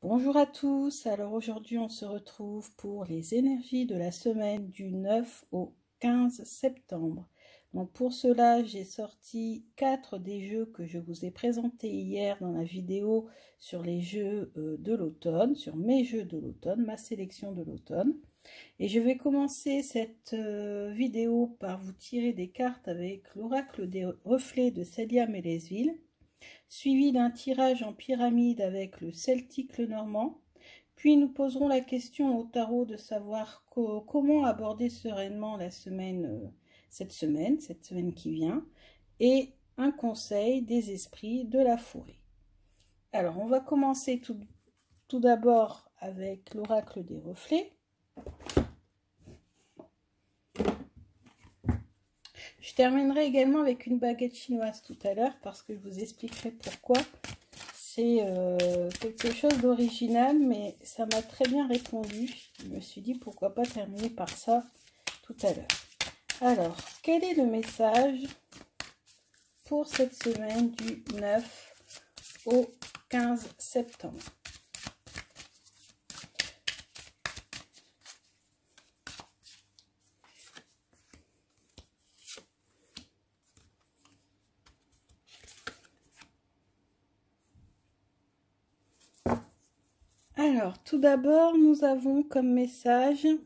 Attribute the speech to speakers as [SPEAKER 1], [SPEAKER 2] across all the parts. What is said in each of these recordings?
[SPEAKER 1] Bonjour à tous, alors aujourd'hui on se retrouve pour les énergies de la semaine du 9 au 15 septembre. Donc pour cela j'ai sorti 4 des jeux que je vous ai présentés hier dans la vidéo sur les jeux de l'automne, sur mes jeux de l'automne, ma sélection de l'automne. Et je vais commencer cette vidéo par vous tirer des cartes avec l'oracle des reflets de Célia Mélesville, suivi d'un tirage en pyramide avec le celtique le normand. Puis nous poserons la question au tarot de savoir comment aborder sereinement la semaine, cette semaine qui vient, et un conseil des esprits de la forêt. Alors on va commencer tout d'abord avec l'oracle des reflets. Je terminerai également avec une baguette chinoise tout à l'heure parce que je vous expliquerai pourquoi. C'est quelque chose d'original, mais ça m'a très bien répondu. Je me suis dit pourquoi pas terminer par ça tout à l'heure. Alors, quel est le message pour cette semaine du 9 au 15 septembre ? Alors, tout d'abord, nous avons comme message, peut-être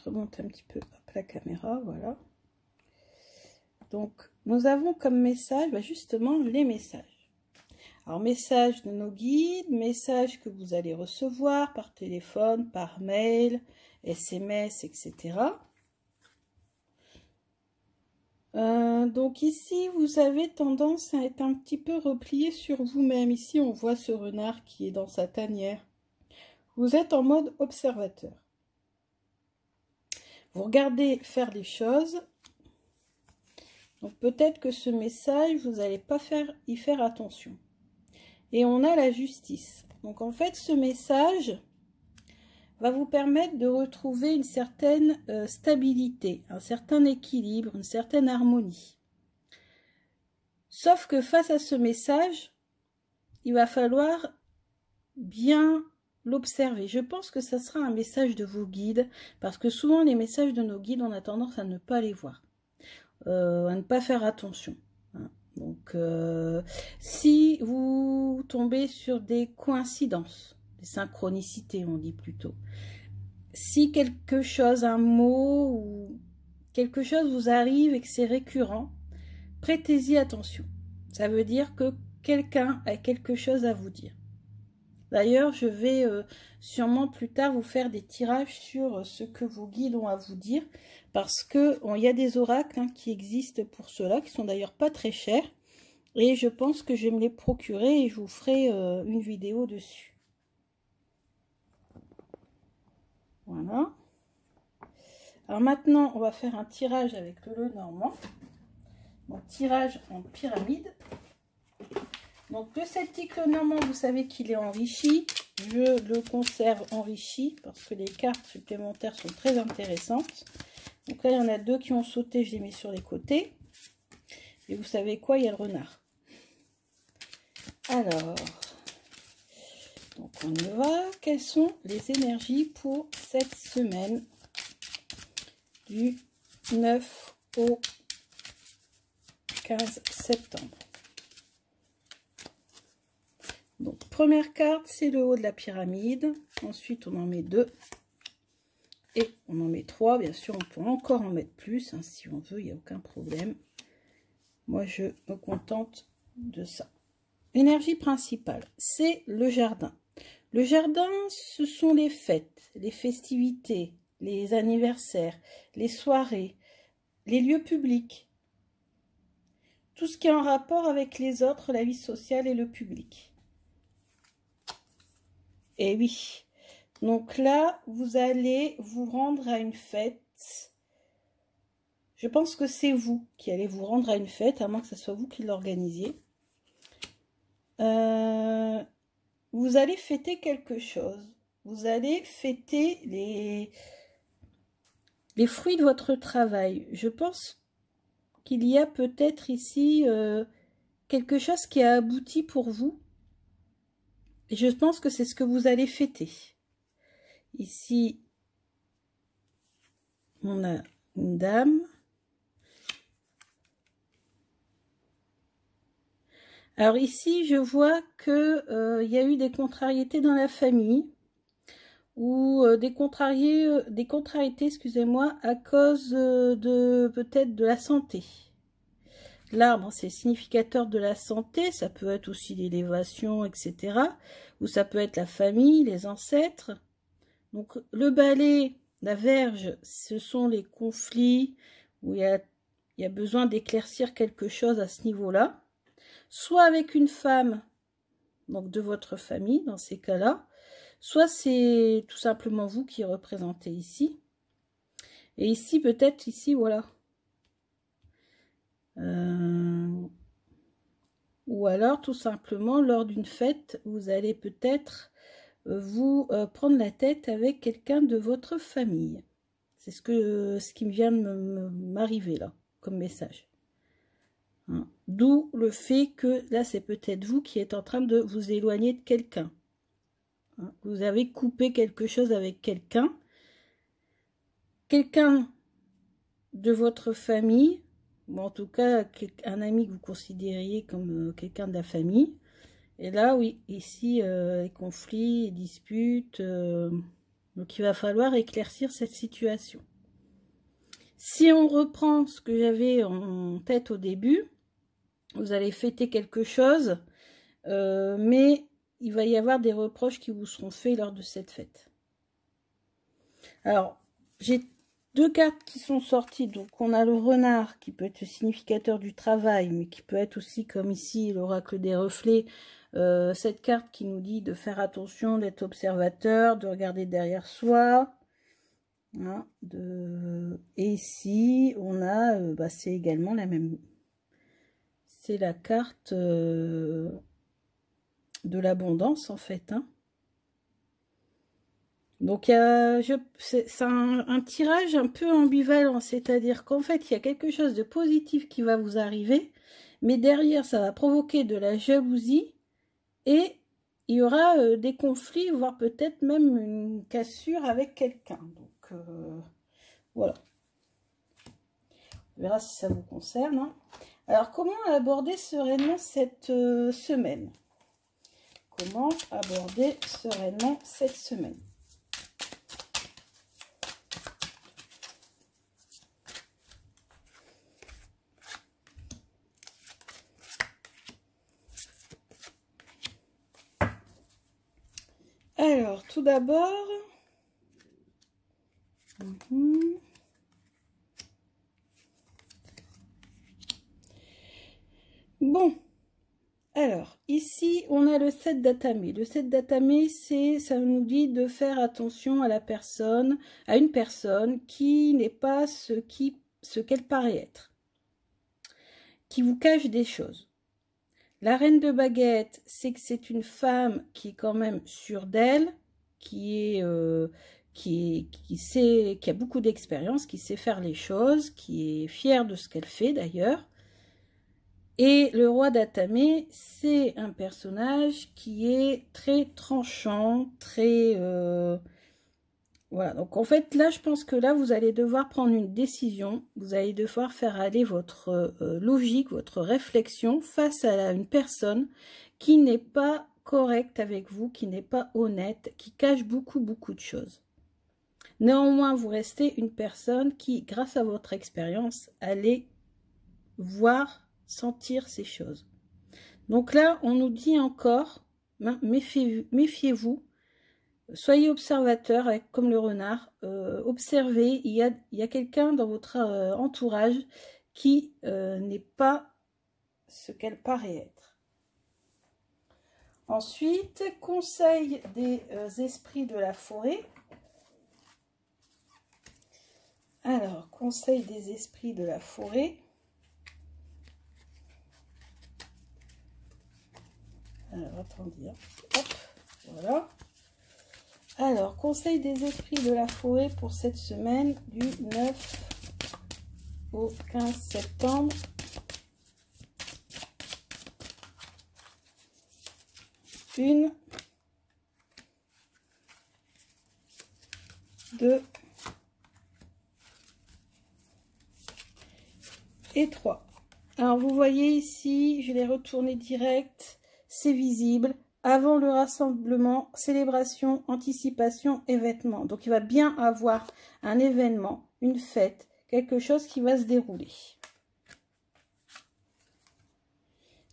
[SPEAKER 1] remonter un petit peu la caméra, voilà. Donc, nous avons comme message, justement, les messages. Alors, messages de nos guides, messages que vous allez recevoir par téléphone, par mail, SMS, etc. Donc ici, vous avez tendance à être un petit peu replié sur vous-même. Ici, on voit ce renard qui est dans sa tanière. Vous êtes en mode observateur. Vous regardez faire les choses. Donc peut-être que ce message, vous n'allez pas y faire attention. Et on a la justice. Donc en fait, ce message va vous permettre de retrouver une certaine stabilité, un certain équilibre, une certaine harmonie. Sauf que face à ce message, il va falloir bien l'observer. Je pense que ça sera un message de vos guides, parce que souvent les messages de nos guides, on a tendance à ne pas les voir, à ne pas faire attention. Donc, si vous tombez sur des coïncidences, des synchronicités, on dit plutôt, si quelque chose, un mot ou quelque chose vous arrive et que c'est récurrent, prêtez-y attention. Ça veut dire que quelqu'un a quelque chose à vous dire. D'ailleurs, je vais sûrement plus tard vous faire des tirages sur ce que vos guides ont à vous dire, parce que y a des oracles qui existent pour cela, qui sont d'ailleurs pas très chers, et je pense que je vais me les procurer et je vous ferai une vidéo dessus. Voilà. Alors maintenant, on va faire un tirage avec le normand. Donc tirage en pyramide. Donc le celtique le normand, vous savez qu'il est enrichi. Je le conserve enrichi parce que les cartes supplémentaires sont très intéressantes. Donc là, il y en a 2 qui ont sauté, je les mets sur les côtés. Et vous savez quoi, il y a le renard. Alors, donc on y va. Quelles sont les énergies pour cette semaine du 9 au 15 septembre? Donc, première carte, c'est le haut de la pyramide. Ensuite, on en met 2. Et on en met 3. Bien sûr, on peut encore en mettre plus. Si on veut, il n'y a aucun problème. Moi, je me contente de ça. Énergie principale, c'est le jardin. Le jardin, ce sont les fêtes, les festivités, les anniversaires, les soirées, les lieux publics. Tout ce qui est en rapport avec les autres, la vie sociale et le public. Et oui, donc là, vous allez vous rendre à une fête. Je pense que c'est vous qui allez vous rendre à une fête, à moins que ce soit vous qui l'organisiez. Vous allez fêter quelque chose. Vous allez fêter les fruits de votre travail. Je pense qu'il y a peut-être ici quelque chose qui a abouti pour vous. Et je pense que c'est ce que vous allez fêter. Ici, on a une dame. Alors ici, je vois que y a eu des contrariétés dans la famille. Ou des contrariétés, excusez-moi, à cause de peut-être de la santé. L'arbre, c'est significateur de la santé, ça peut être aussi l'élévation, etc. Ou ça peut être la famille, les ancêtres. Donc le balai, la verge, ce sont les conflits où il y a besoin d'éclaircir quelque chose à ce niveau-là. Soit avec une femme, donc de votre famille, dans ces cas-là, soit c'est tout simplement vous qui représentez ici. Et ici, peut-être, ici, voilà. Ou alors, tout simplement, lors d'une fête, vous allez peut-être vous prendre la tête avec quelqu'un de votre famille. C'est ce qui me vient de m'arriver là, comme message. Hein. D'où le fait que là, c'est peut-être vous qui êtes en train de vous éloigner de quelqu'un. Hein. Vous avez coupé quelque chose avec quelqu'un. Quelqu'un de votre famille, ou en tout cas un ami que vous considériez comme quelqu'un de la famille. Et là, oui, ici, les conflits, les disputes. Donc, il va falloir éclaircir cette situation. Si on reprend ce que j'avais en tête au début, vous allez fêter quelque chose, mais il va y avoir des reproches qui vous seront faits lors de cette fête. Alors, j'ai deux cartes qui sont sorties. Donc, on a le renard qui peut être le significateur du travail, mais qui peut être aussi, comme ici, l'oracle des reflets, cette carte qui nous dit de faire attention, d'être observateur, de regarder derrière soi. Hein, Et ici, on a, c'est également la même. C'est la carte de l'abondance, en fait. Hein. Donc, c'est un tirage un peu ambivalent, c'est-à-dire qu'en fait, il y a quelque chose de positif qui va vous arriver, mais derrière, ça va provoquer de la jalousie et il y aura des conflits, voire peut-être même une cassure avec quelqu'un. Donc, voilà. On verra si ça vous concerne. Hein. Alors, comment aborder sereinement cette semaine? Comment aborder sereinement cette semaine? Alors, tout d'abord, bon, alors, ici, on a le 7 d'Atame. Le 7 d'Atame, ça nous dit de faire attention à une personne qui n'est pas ce qu'elle paraît être, qui vous cache des choses. La reine de baguette, c'est que c'est une femme qui est quand même sûre d'elle, qui a beaucoup d'expérience, qui sait faire les choses, qui est fière de ce qu'elle fait d'ailleurs. Et le roi d'Atame, c'est un personnage qui est très tranchant, très... Voilà, donc en fait, là, je pense que là, vous allez devoir prendre une décision. Vous allez devoir faire aller votre logique, votre réflexion face à une personne qui n'est pas correcte avec vous, qui n'est pas honnête, qui cache beaucoup de choses. Néanmoins, vous restez une personne qui, grâce à votre expérience, allez voir, sentir ces choses. Donc là, on nous dit encore, méfiez-vous. Soyez observateur, comme le renard, observez, il y a quelqu'un dans votre entourage qui n'est pas ce qu'elle paraît être. Ensuite, conseil des esprits de la forêt. Alors, conseil des esprits de la forêt. Alors, attendez, hop, voilà. Alors, conseil des esprits de la forêt pour cette semaine du 9 au 15 septembre. Une 2 et 3. Alors vous voyez ici, je l'ai retourné direct, c'est visible. Avant le rassemblement, célébration, anticipation, événement. Donc il va bien avoir un événement, une fête, quelque chose qui va se dérouler.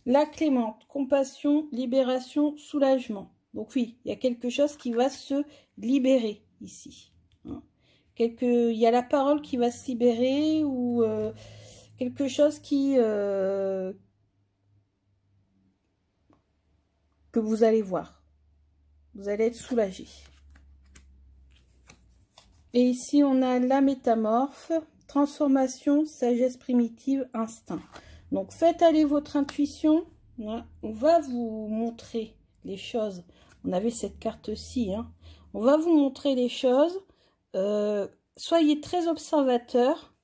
[SPEAKER 1] La clémente, compassion, libération, soulagement. Donc oui, il y a quelque chose qui va se libérer ici. Il y a la parole qui va se libérer ou quelque chose que vous allez voir. Vous allez être soulagé. Et ici, on a la métamorphe, transformation, sagesse primitive, instinct. Donc, faites aller votre intuition. On va vous montrer les choses. On avait cette carte-ci. On va vous montrer les choses. Soyez très observateur.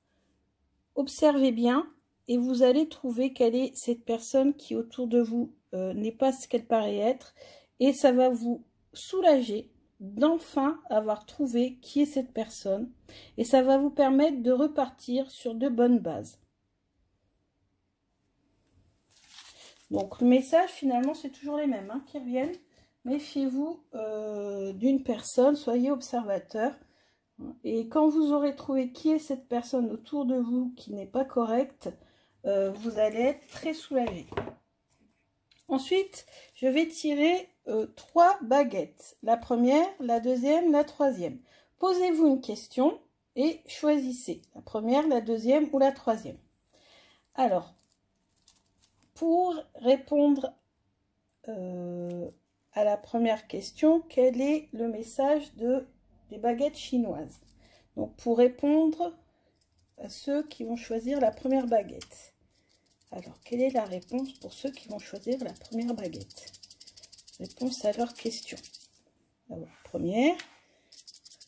[SPEAKER 1] Observez bien. Et vous allez trouver quelle est cette personne qui, autour de vous, n'est pas ce qu'elle paraît être. Et ça va vous soulager d'enfin avoir trouvé qui est cette personne. Et ça va vous permettre de repartir sur de bonnes bases. Donc, le message, finalement, c'est toujours les mêmes qui reviennent. Méfiez-vous d'une personne, soyez observateur. Et quand vous aurez trouvé qui est cette personne autour de vous qui n'est pas correcte, vous allez être très soulagé. Ensuite, je vais tirer 3 baguettes. La première, la deuxième, la troisième. Posez-vous une question et choisissez la première, la deuxième ou la troisième. Alors, pour répondre à la première question, quel est le message des baguettes chinoises? Donc, pour répondre à ceux qui vont choisir la première baguette. Alors, quelle est la réponse pour ceux qui vont choisir la première baguette? Réponse à leur question. Alors, première.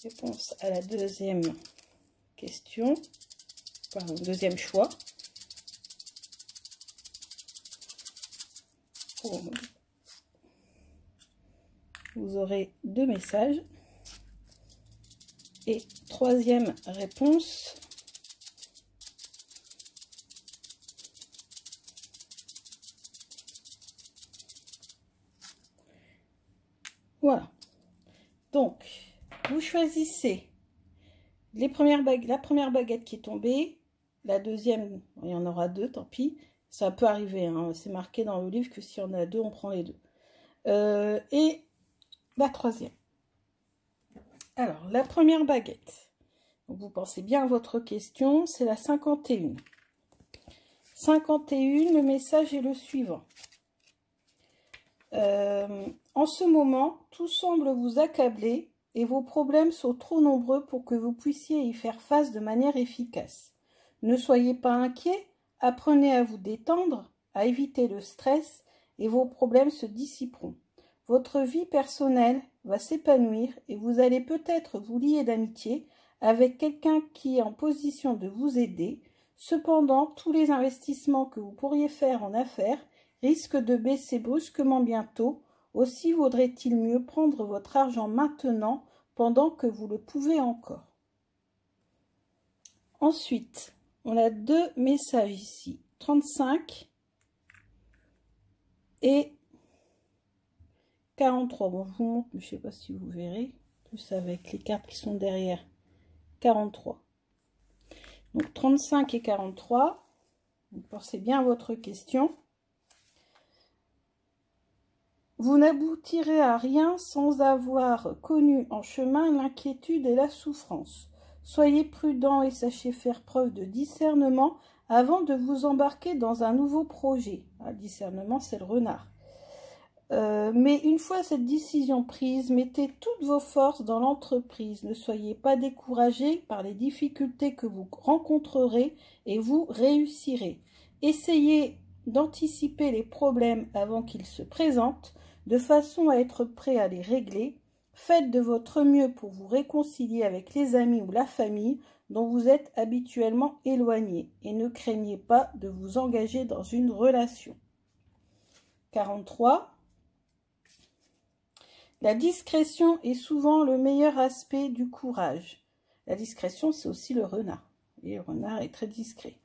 [SPEAKER 1] Réponse à la deuxième question. Pardon, deuxième choix. Vous aurez 2 messages. Et troisième réponse. Voilà. Donc, vous choisissez la première baguette qui est tombée. La deuxième, il y en aura 2, tant pis. Ça peut arriver, c'est marqué dans le livre que si on a 2, on prend les 2. Et la troisième. Alors, la première baguette. Donc, vous pensez bien à votre question, c'est la 51. 51, le message est le suivant. En ce moment, tout semble vous accabler et vos problèmes sont trop nombreux pour que vous puissiez y faire face de manière efficace. Ne soyez pas inquiets, apprenez à vous détendre, à éviter le stress et vos problèmes se dissiperont. Votre vie personnelle va s'épanouir et vous allez peut-être vous lier d'amitié avec quelqu'un qui est en position de vous aider. Cependant, tous les investissements que vous pourriez faire en affaires risquent de baisser brusquement bientôt. Aussi vaudrait-il mieux prendre votre argent maintenant pendant que vous le pouvez encore. Ensuite, on a 2 messages ici, 35 et 43. Bon, je vous montre, mais je ne sais pas si vous verrez, plus avec les cartes qui sont derrière. 43. Donc 35 et 43. Vous pensez bien à votre question. Vous n'aboutirez à rien sans avoir connu en chemin l'inquiétude et la souffrance. Soyez prudent et sachez faire preuve de discernement avant de vous embarquer dans un nouveau projet. Le discernement, c'est le renard. Mais une fois cette décision prise, mettez toutes vos forces dans l'entreprise. Ne soyez pas découragés par les difficultés que vous rencontrerez et vous réussirez. Essayez d'anticiper les problèmes avant qu'ils se présentent, de façon à être prêt à les régler. Faites de votre mieux pour vous réconcilier avec les amis ou la famille dont vous êtes habituellement éloigné et ne craignez pas de vous engager dans une relation. 43. La discrétion est souvent le meilleur aspect du courage. La discrétion, c'est aussi le renard. Et le renard est très discret.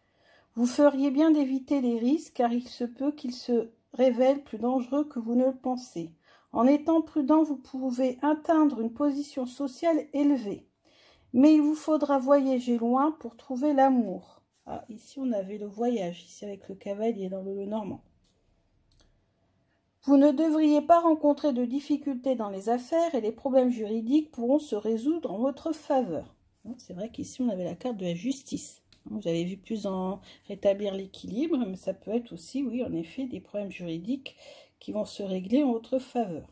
[SPEAKER 1] Vous feriez bien d'éviter les risques, car il se peut qu'ils se révèlent plus dangereux que vous ne le pensez. En étant prudent, vous pouvez atteindre une position sociale élevée. Mais il vous faudra voyager loin pour trouver l'amour. Ah, ici on avait le voyage, ici avec le cavalier dans le normand. Vous ne devriez pas rencontrer de difficultés dans les affaires et les problèmes juridiques pourront se résoudre en votre faveur. C'est vrai qu'ici on avait la carte de la justice. J'avais vu plus en rétablir l'équilibre, mais ça peut être aussi, oui, en effet, des problèmes juridiques qui vont se régler en votre faveur.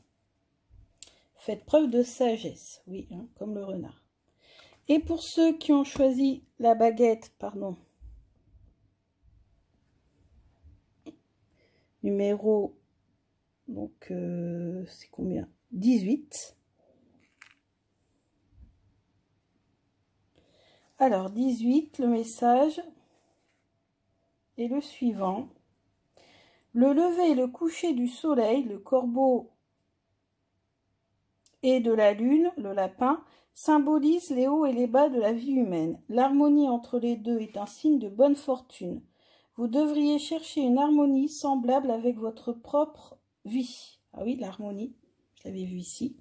[SPEAKER 1] Faites preuve de sagesse, oui, comme le renard. Et pour ceux qui ont choisi la baguette, pardon, numéro, donc c'est combien? 18. Alors, 18, le message est le suivant. Le lever et le coucher du soleil, le corbeau et de la lune, le lapin, symbolisent les hauts et les bas de la vie humaine. L'harmonie entre les deux est un signe de bonne fortune. Vous devriez chercher une harmonie semblable avec votre propre vie. Ah oui, l'harmonie, je l'avais vu ici.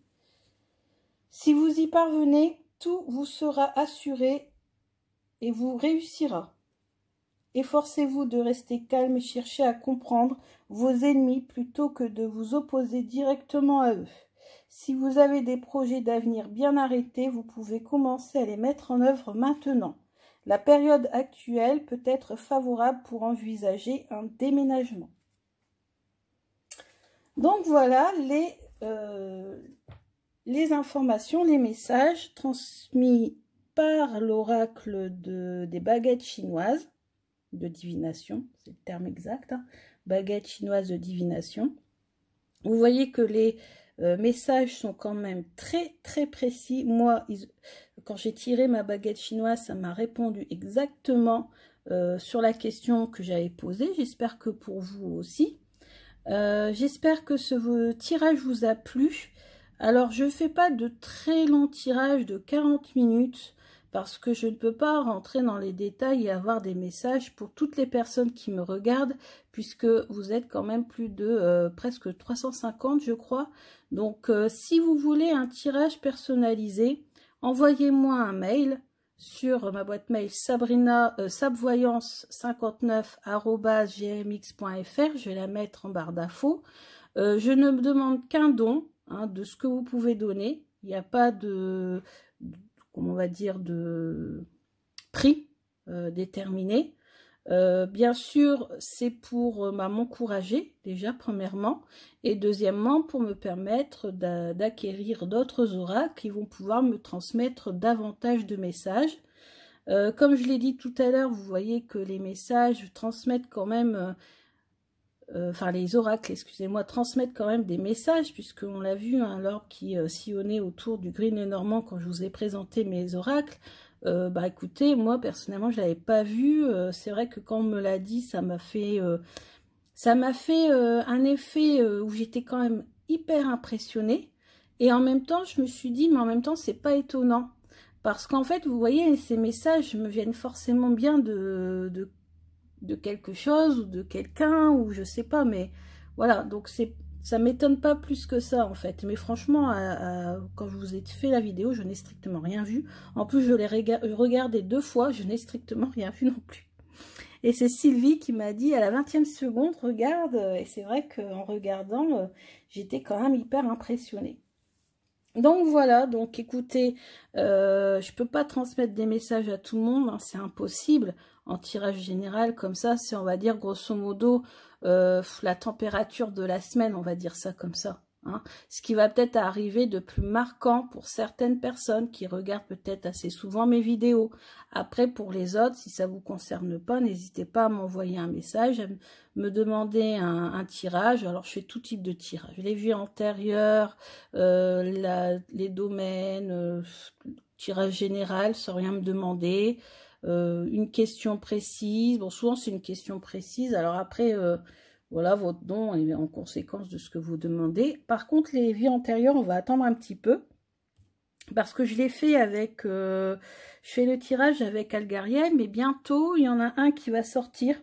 [SPEAKER 1] Si vous y parvenez, tout vous sera assuré et vous réussira. Efforcez-vous de rester calme et cherchez à comprendre vos ennemis plutôt que de vous opposer directement à eux. Si vous avez des projets d'avenir bien arrêtés, vous pouvez commencer à les mettre en œuvre maintenant. La période actuelle peut être favorable pour envisager un déménagement. Donc voilà les informations, les messages transmis par l'oracle des baguettes chinoises de divination, c'est le terme exact, baguettes chinoises de divination. Vous voyez que les messages sont quand même très très précis. Moi, quand j'ai tiré ma baguette chinoise, ça m'a répondu exactement sur la question que j'avais posée. J'espère que pour vous aussi. J'espère que ce tirage vous a plu. Alors, je ne fais pas de très longs tirages de 40 minutes parce que je ne peux pas rentrer dans les détails et avoir des messages pour toutes les personnes qui me regardent puisque vous êtes quand même plus de presque 350, je crois. Donc, si vous voulez un tirage personnalisé, envoyez-moi un mail sur ma boîte mail sabvoyance59@gmx.fr. Je vais la mettre en barre d'infos. Je ne me demande qu'un don de ce que vous pouvez donner. Il n'y a pas comment on va dire, de prix déterminé. Bien sûr, c'est pour m'encourager, déjà, premièrement, et deuxièmement, pour me permettre d'acquérir d'autres oracles qui vont pouvoir me transmettre davantage de messages. Comme je l'ai dit tout à l'heure, vous voyez que les messages transmettent quand même, enfin les oracles, excusez-moi, transmettent quand même des messages, puisqu'on l'a vu, l'orbe qui sillonnait autour du Green Lenormand quand je vous ai présenté mes oracles. Bah écoutez, moi personnellement je l'avais pas vu, c'est vrai que quand on me l'a dit, ça m'a fait un effet où j'étais quand même hyper impressionnée, et en même temps je me suis dit, mais en même temps c'est pas étonnant, parce qu'en fait vous voyez, ces messages me viennent forcément bien de quelque chose ou de quelqu'un, ou je sais pas, mais voilà, donc ça m'étonne pas plus que ça en fait. Mais franchement, quand je vous ai fait la vidéo, je n'ai strictement rien vu. En plus, je l'ai regardé 2 fois, je n'ai strictement rien vu non plus. Et c'est Sylvie qui m'a dit à la 20e seconde, regarde, et c'est vrai qu'en regardant, j'étais quand même hyper impressionnée. Donc voilà, donc écoutez, je peux pas transmettre des messages à tout le monde, c'est impossible. En tirage général, comme ça, c'est, on va dire, grosso modo, la température de la semaine, on va dire ça comme ça. Ce qui va peut-être arriver de plus marquant pour certaines personnes qui regardent peut-être assez souvent mes vidéos. Après, pour les autres, si ça vous concerne pas, n'hésitez pas à m'envoyer un message, à me demander un tirage. Alors, je fais tout type de tirage. Les vues antérieures, les domaines, tirage général sans rien me demander, une question précise. Bon, souvent, c'est une question précise. Alors après... voilà, votre don est en conséquence de ce que vous demandez. Par contre, les vies antérieures, on va attendre un petit peu. parce que je l'ai fait avec, je fais le tirage avec Algariel, mais bientôt il y en a un qui va sortir.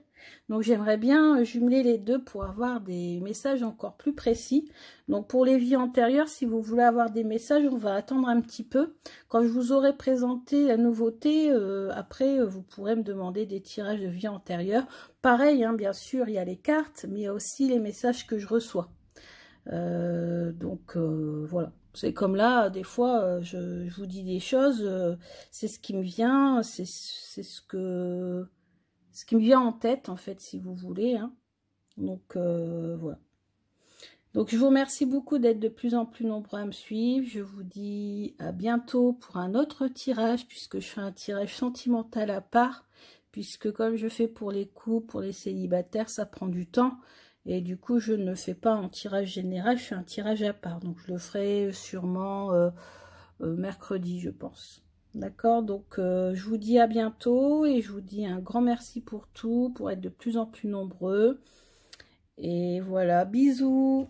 [SPEAKER 1] Donc j'aimerais bien jumeler les deux pour avoir des messages encore plus précis. Donc pour les vies antérieures, si vous voulez avoir des messages, on va attendre un petit peu. Quand je vous aurai présenté la nouveauté, après vous pourrez me demander des tirages de vie antérieure. Pareil, hein, bien sûr, il y a les cartes, mais il y a aussi les messages que je reçois. Voilà. C'est comme là, des fois, je vous dis des choses, c'est ce qui me vient, c'est ce qui me vient en tête, en fait, si vous voulez. Hein. Donc, voilà. Donc, je vous remercie beaucoup d'être de plus en plus nombreux à me suivre. Je vous dis à bientôt pour un autre tirage, puisque je fais un tirage sentimental à part, puisque comme je fais pour les couples, pour les célibataires, ça prend du temps. Et du coup, je ne fais pas un tirage général, je fais un tirage à part. Donc, je le ferai sûrement mercredi, je pense. D'accord, donc je vous dis à bientôt et je vous dis un grand merci pour tout, pour être de plus en plus nombreux. Et voilà, bisous!